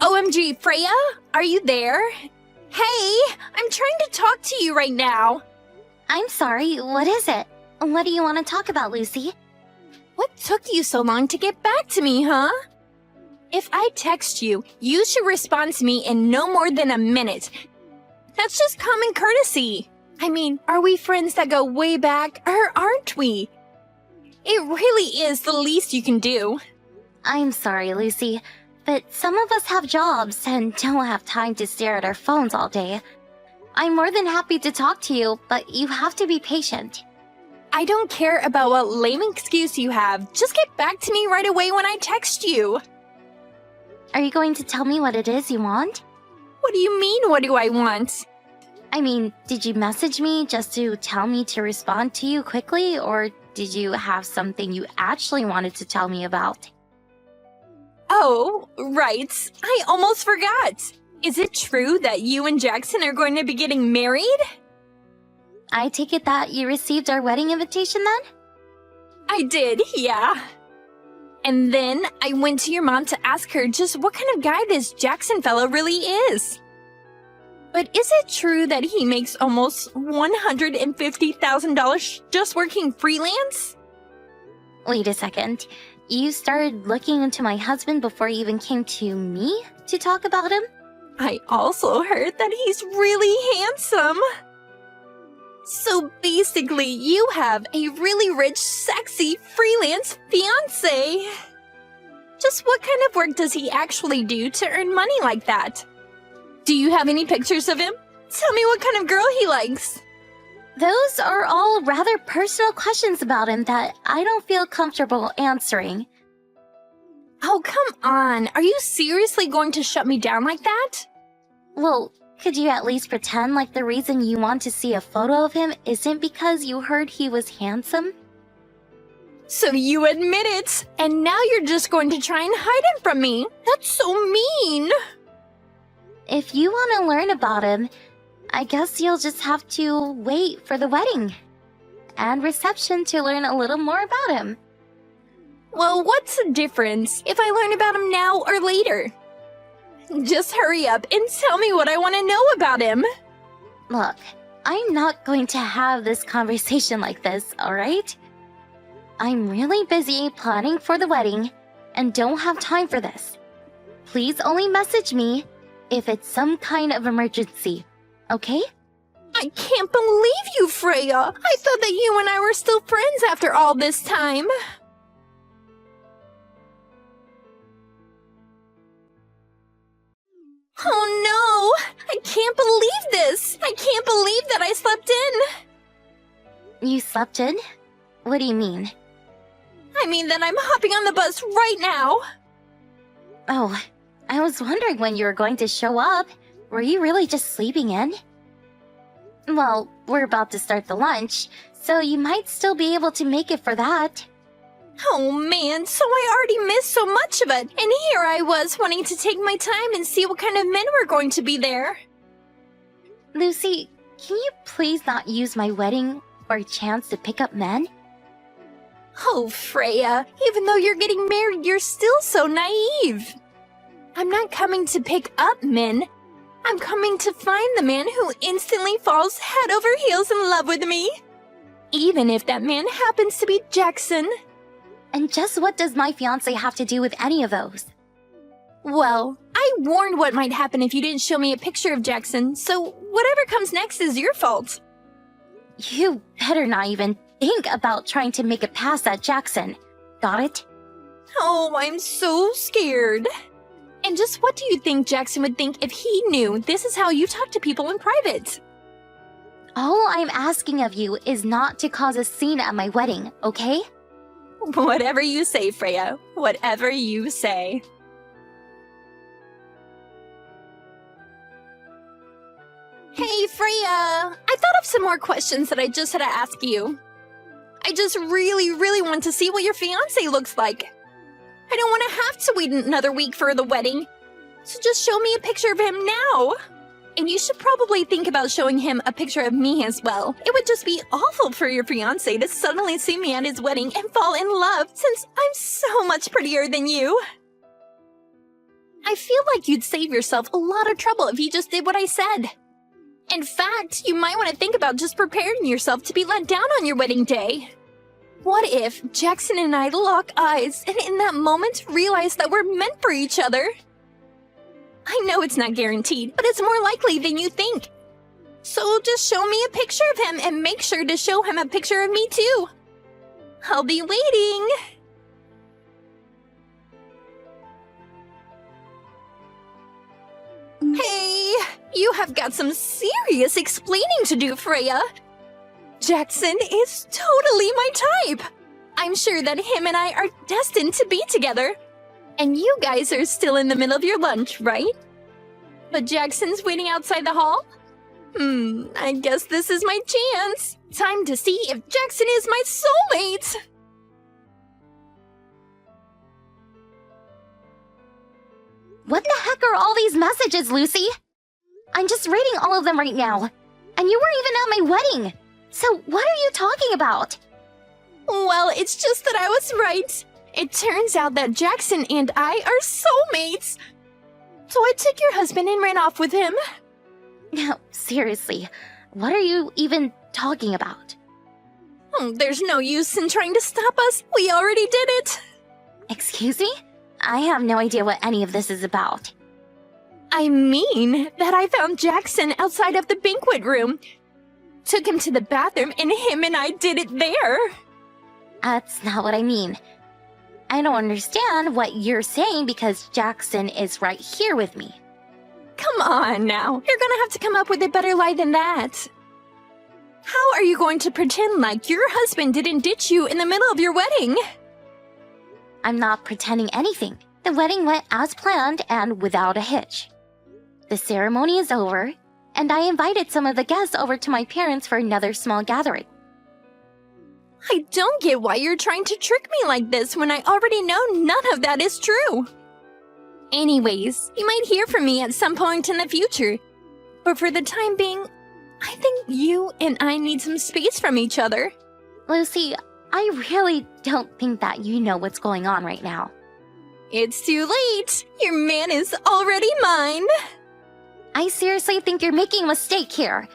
OMG, Freya? Are you there? Hey, I'm trying to talk to you right now. I'm sorry, what is it? What do you want to talk about, Lucy? What took you so long to get back to me, huh? If I text you, you should respond to me in no more than a minute. That's just common courtesy. I mean, are we friends that go way back, or aren't we? It really is the least you can do. I'm sorry, Lucy, but some of us have jobs and don't have time to stare at our phones all day. I'm more than happy to talk to you, but you have to be patient. I don't care about what lame excuse you have. Just get back to me right away when I text you. Are you going to tell me what it is you want? What do you mean, what do I want? I mean, did you message me just to tell me to respond to you quickly, or did you have something you actually wanted to tell me about? Oh, right. I almost forgot. Is it true that you and Jackson are going to be getting married? I take it that you received our wedding invitation then? I did, yeah. And then I went to your mom to ask her just what kind of guy this Jackson fellow really is. But is it true that he makes almost $150,000 just working freelance? Wait a second. You started looking into my husband before you even came to me to talk about him? I also heard that he's really handsome. So basically, you have a really rich, sexy, freelance fiancé. Just what kind of work does he actually do to earn money like that? Do you have any pictures of him? Tell me what kind of girl he likes. Those are all rather personal questions about him that I don't feel comfortable answering. Oh, come on. Are you seriously going to shut me down like that? Well, could you at least pretend like the reason you want to see a photo of him isn't because you heard he was handsome? So you admit it, and now you're just going to try and hide him from me. That's so mean. If you want to learn about him, I guess you'll just have to wait for the wedding and reception to learn a little more about him. Well, what's the difference if I learn about him now or later? Just hurry up and tell me what I want to know about him. Look, I'm not going to have this conversation like this, alright? I'm really busy planning for the wedding and don't have time for this. Please only message me if it's some kind of emergency, okay? I can't believe you, Freya. I thought that you and I were still friends after all this time. Oh no! I can't believe this! I can't believe that I slept in! You slept in? What do you mean? I mean that I'm hopping on the bus right now! Oh, I was wondering when you were going to show up. Were you really just sleeping in? Well, we're about to start the lunch, so you might still be able to make it for that. Oh man, so I already missed so much of it, and here I was wanting to take my time and see what kind of men were going to be there. Lucy, can you please not use my wedding for a chance to pick up men? Oh, Freya, even though you're getting married, you're still so naive. I'm not coming to pick up men. I'm coming to find the man who instantly falls head over heels in love with me. Even if that man happens to be Jackson. And just what does my fiancé have to do with any of those? Well, I warned what might happen if you didn't show me a picture of Jackson, so whatever comes next is your fault. You better not even think about trying to make it past that Jackson. Got it? Oh, I'm so scared. And just what do you think Jackson would think if he knew this is how you talk to people in private? All I'm asking of you is not to cause a scene at my wedding, okay? Whatever you say, Freya. Whatever you say. Hey, Freya! I thought of some more questions that I just had to ask you. I just really want to see what your fiancé looks like. I don't want to have to wait another week for the wedding. So just show me a picture of him now. And you should probably think about showing him a picture of me as well. It would just be awful for your fiancé to suddenly see me at his wedding and fall in love since I'm so much prettier than you. I feel like you'd save yourself a lot of trouble if you just did what I said. In fact, you might want to think about just preparing yourself to be let down on your wedding day. What if Jackson and I lock eyes and in that moment realize that we're meant for each other? I know it's not guaranteed, but it's more likely than you think. So just show me a picture of him and make sure to show him a picture of me too. I'll be waiting. Hey, you have got some serious explaining to do, Freya. Jackson is totally my type. I'm sure that him and I are destined to be together. And you guys are still in the middle of your lunch, right? But Jackson's waiting outside the hall? I guess this is my chance. Time to see if Jackson is my soulmate. What the heck are all these messages, Lucy? I'm just reading all of them right now. And you weren't even at my wedding. So what are you talking about? Well, it's just that I was right. It turns out that Jackson and I are soulmates. So I took your husband and ran off with him. No, seriously, what are you even talking about? There's no use in trying to stop us. We already did it. Excuse me? I have no idea what any of this is about. I mean that I found Jackson outside of the banquet room. Took him to the bathroom and him and I did it there. That's not what I mean. I don't understand what you're saying because Jackson is right here with me. Come on now. You're gonna have to come up with a better lie than that. How are you going to pretend like your husband didn't ditch you in the middle of your wedding? I'm not pretending anything. The wedding went as planned and without a hitch. The ceremony is over, and I invited some of the guests over to my parents for another small gathering. I don't get why you're trying to trick me like this when I already know none of that is true. Anyways, you might hear from me at some point in the future. But for the time being, I think you and I need some space from each other. Lucy, I really don't think that you know what's going on right now. It's too late. Your man is already mine. I seriously think you're making a mistake here.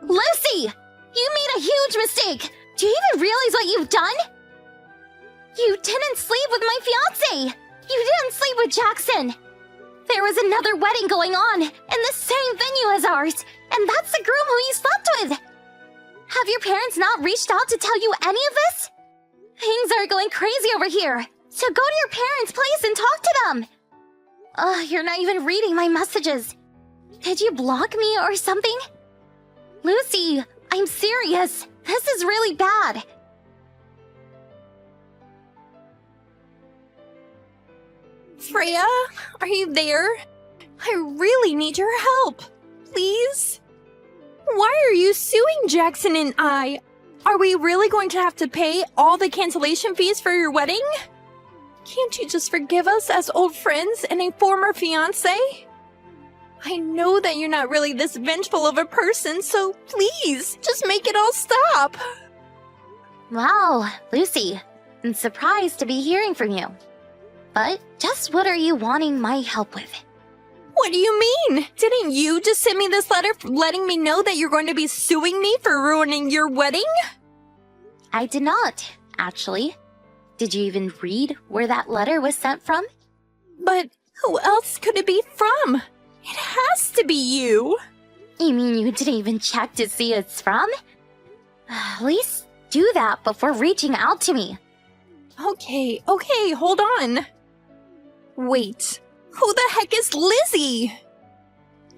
Lucy! You made a huge mistake! Do you even realize what you've done? You didn't sleep with my fiancé! You didn't sleep with Jackson! There was another wedding going on in the same venue as ours, and that's the groom who you slept with! Have your parents not reached out to tell you any of this? Things are going crazy over here, so go to your parents' place and talk to them! You're not even reading my messages. Did you block me or something? Lucy, I'm serious. This is really bad. Freya, are you there? I really need your help. Please? Why are you suing Jackson and I? Are we really going to have to pay all the cancellation fees for your wedding? Can't you just forgive us as old friends and a former fiancé? I know that you're not really this vengeful of a person, so please, just make it all stop. Wow, Lucy, I'm surprised to be hearing from you. But just what are you wanting my help with? What do you mean? Didn't you just send me this letter letting me know that you're going to be suing me for ruining your wedding? I did not, actually. Did you even read where that letter was sent from? But who else could it be from? It has to be you. You mean you didn't even check to see who it's from? At least do that before reaching out to me. Okay, hold on. Wait, who the heck is Lizzie?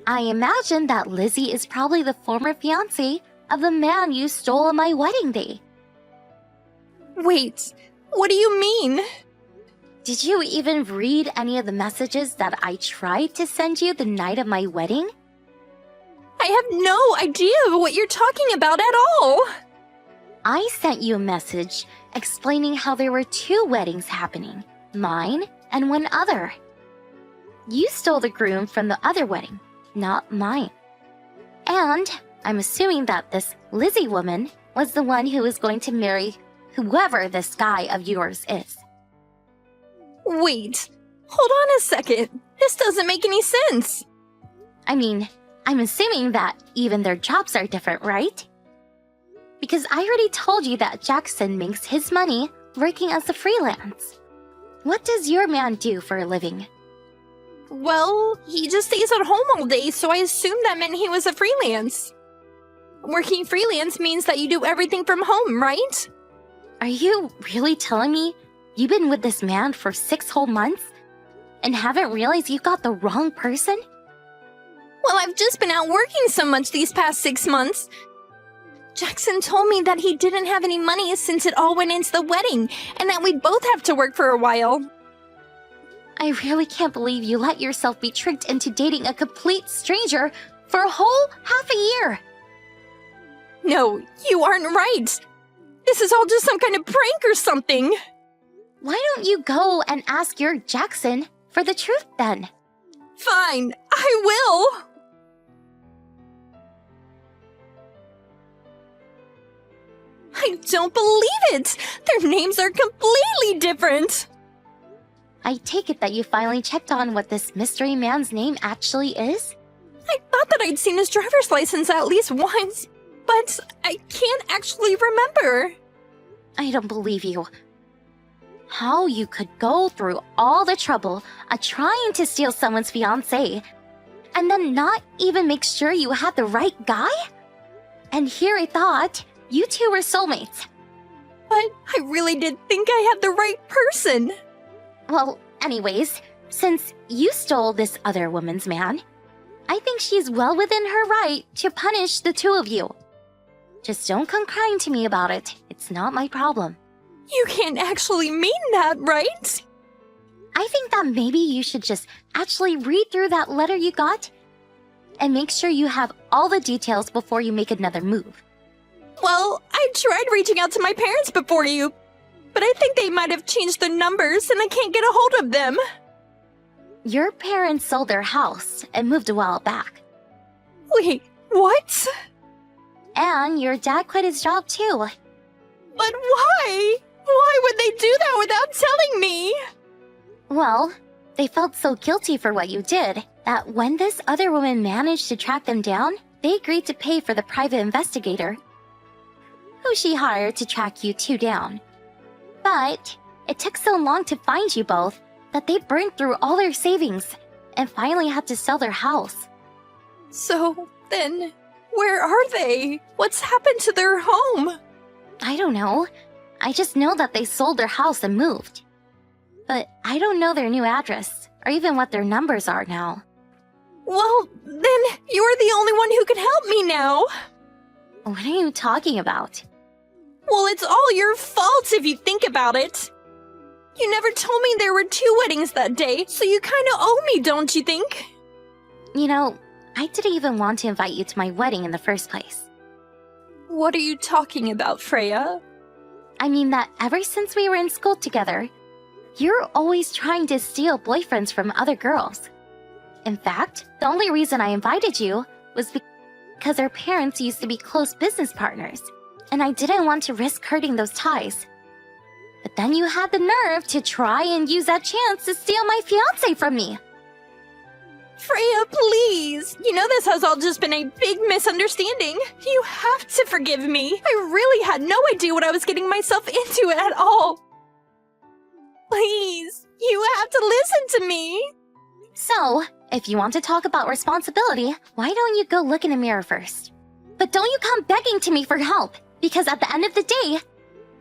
I imagine that Lizzie is probably the former fiancé of the man you stole on my wedding day. Wait, what do you mean? Did you even read any of the messages that I tried to send you the night of my wedding? I have no idea what you're talking about at all. I sent you a message explaining how there were 2 weddings happening, mine and one other. You stole the groom from the other wedding, not mine. And I'm assuming that this Lizzie woman was the one who was going to marry whoever this guy of yours is. Wait, hold on a second. This doesn't make any sense. I mean, I'm assuming that even their jobs are different, right? Because I already told you that Jackson makes his money working as a freelance. What does your man do for a living? Well, he just stays at home all day, so I assumed that meant he was a freelance. Working freelance means that you do everything from home, right? Are you really telling me you've been with this man for 6 whole months and haven't realized you got the wrong person? Well, I've just been out working so much these past 6 months. Jackson told me that he didn't have any money since it all went into the wedding, and that we'd both have to work for a while. I really can't believe you let yourself be tricked into dating a complete stranger for a whole half a year. No, you aren't right. This is all just some kind of prank or something. Why don't you go and ask your Jackson for the truth then? Fine, I will. I don't believe it! Their names are completely different! I take it that you finally checked on what this mystery man's name actually is? I thought that I'd seen his driver's license at least once, but I can't actually remember. I don't believe you. How you could go through all the trouble of trying to steal someone's fiancé and then not even make sure you had the right guy? And here I thought you two were soulmates. But I really did think I had the right person. Well, anyways, since you stole this other woman's man, I think she's well within her right to punish the two of you. Just don't come crying to me about it. It's not my problem. You can't actually mean that, right? I think that maybe you should just actually read through that letter you got and make sure you have all the details before you make another move. Well, I tried reaching out to my parents before you, but I think they might have changed the numbers and I can't get a hold of them. Your parents sold their house and moved a while back. Wait, what? And your dad quit his job too. But why? Why would they do that without telling me? Well, they felt so guilty for what you did that when this other woman managed to track them down, they agreed to pay for the private investigator who she hired to track you two down. But it took so long to find you both that they burned through all their savings and finally had to sell their house. So then, where are they? What's happened to their home? I don't know. I just know that they sold their house and moved. But I don't know their new address or even what their numbers are now. Well, then you're the only one who can help me now. What are you talking about? Well, it's all your fault if you think about it. You never told me there were 2 weddings that day, so you kinda owe me, don't you think? You know, I didn't even want to invite you to my wedding in the first place. What are you talking about, Freya? I mean that ever since we were in school together, you're always trying to steal boyfriends from other girls. In fact, the only reason I invited you was because our parents used to be close business partners, and I didn't want to risk hurting those ties. But then you had the nerve to try and use that chance to steal my fiancé from me. Freya, please! You know this has all just been a big misunderstanding. You have to forgive me. I really had no idea what I was getting myself into at all. Please, you have to listen to me. So, if you want to talk about responsibility, why don't you go look in the mirror first? But don't you come begging to me for help, because at the end of the day,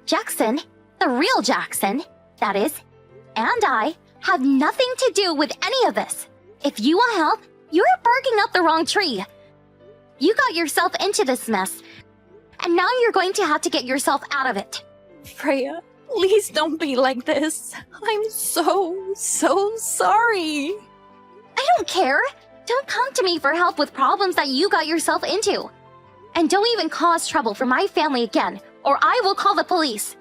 Jackson, the real Jackson, that is, and I, have nothing to do with any of this. If you want help, you're barking up the wrong tree. You got yourself into this mess, and now you're going to have to get yourself out of it. Freya, please don't be like this. I'm so sorry. I don't care. Don't come to me for help with problems that you got yourself into. And don't even cause trouble for my family again, or I will call the police.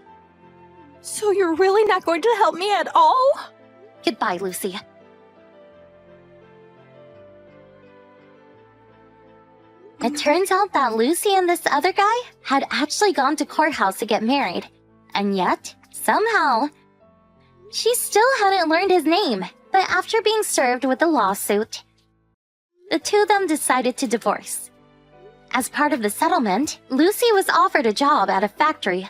So you're really not going to help me at all? Goodbye, Lucy. It turns out that Lucy and this other guy had actually gone to courthouse to get married, And yet, somehow, she still hadn't learned his name. But after being served with a lawsuit, the two of them decided to divorce. As part of the settlement, Lucy was offered a job at a factory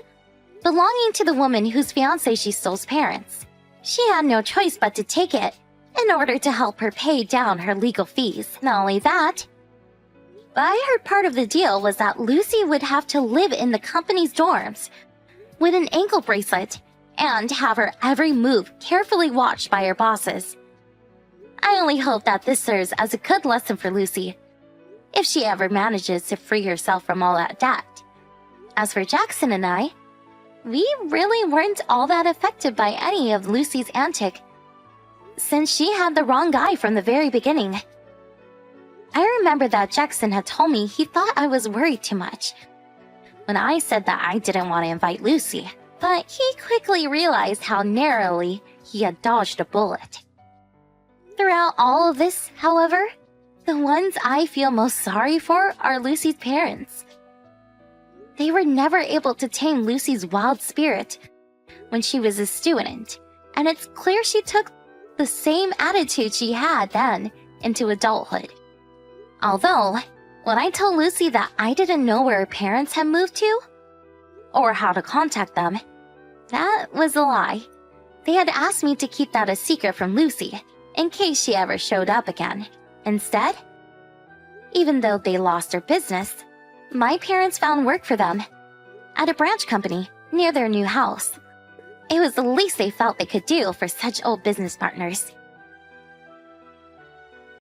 belonging to the woman whose fiancé she stole's parents. She had no choice but to take it in order to help her pay down her legal fees. Not only that, but I heard part of the deal was that Lucy would have to live in the company's dorms with an ankle bracelet and have her every move carefully watched by her bosses. I only hope that this serves as a good lesson for Lucy, if she ever manages to free herself from all that debt. As for Jackson and I, we really weren't all that affected by any of Lucy's antics, since she had the wrong guy from the very beginning. I remember that Jackson had told me he thought I was worried too much when I said that I didn't want to invite Lucy, but he quickly realized how narrowly he had dodged a bullet. Throughout all of this, however, the ones I feel most sorry for are Lucy's parents. They were never able to tame Lucy's wild spirit when she was a student, and it's clear she took the same attitude she had then into adulthood. Although, when I told Lucy that I didn't know where her parents had moved to, or how to contact them, that was a lie. They had asked me to keep that a secret from Lucy, in case she ever showed up again. Instead, even though they lost their business, my parents found work for them at a branch company near their new house. It was the least they felt they could do for such old business partners.